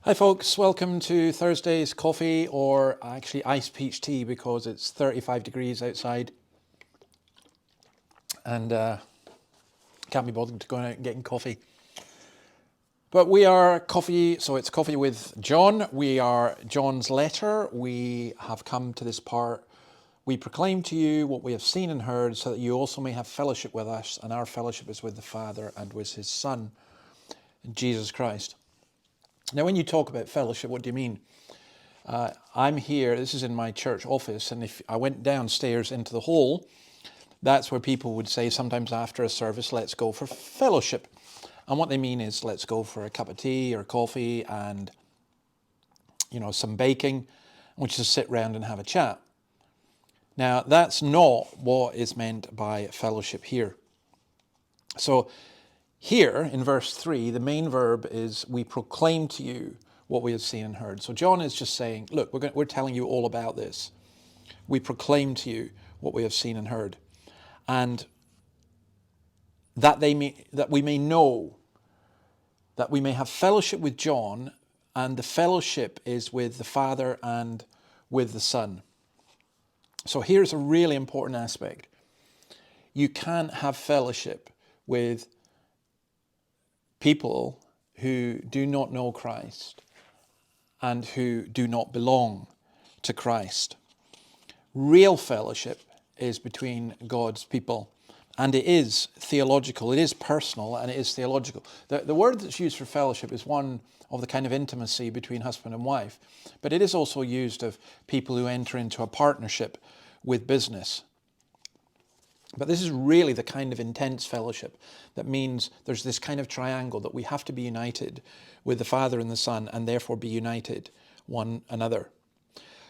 Hi folks, welcome to Thursday's coffee, or actually iced peach tea because it's 35 degrees outside and can't be bothered to go out and getting coffee. But we are coffee, so it's coffee with John. We are John's letter. We have come to this part. We proclaim to you what we have seen and heard, so that you also may have fellowship with us, and our fellowship is with the Father and with his Son, Jesus Christ. Now, when you talk about fellowship, what do you mean? I'm here, this is in my church office, and if I went downstairs into the hall, that's where people would say sometimes after a service, let's go for fellowship. And what they mean is, let's go for a cup of tea or coffee and, some baking, and we just sit round and have a chat. Now, that's not what is meant by fellowship here. So here in verse 3, the main verb is, we proclaim to you what we have seen and heard. So John is just saying, look, we're telling you all about this. We proclaim to you what we have seen and heard. And that we may know, that we may have fellowship with John, and the fellowship is with the Father and with the Son. So here's a really important aspect. You can't have fellowship with people who do not know Christ and who do not belong to Christ. Real fellowship is between God's people, and it is theological, it is personal, and it is theological. The word that's used for fellowship is one of the kind of intimacy between husband and wife, but it is also used of people who enter into a partnership with business. But this is really the kind of intense fellowship that means there's this kind of triangle that we have to be united with the Father and the Son, and therefore be united one another.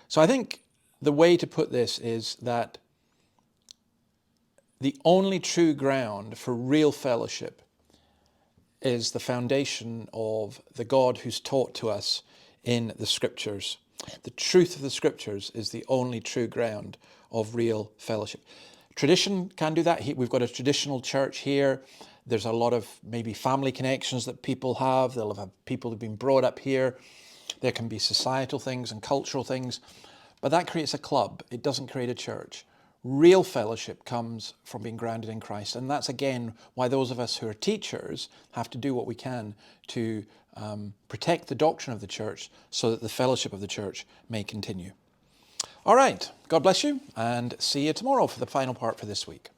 So I think the way to put this is that the only true ground for real fellowship is the foundation of the God who's taught to us in the Scriptures. The truth of the Scriptures is the only true ground of real fellowship. Tradition can do that. We've got a traditional church here. There's a lot of maybe family connections that people have. They'll have people who've been brought up here. There can be societal things and cultural things, but that creates a club. It doesn't create a church. Real fellowship comes from being grounded in Christ. And that's, again, why those of us who are teachers have to do what we can to protect the doctrine of the church so that the fellowship of the church may continue. All right, God bless you, and see you tomorrow for the final part for this week.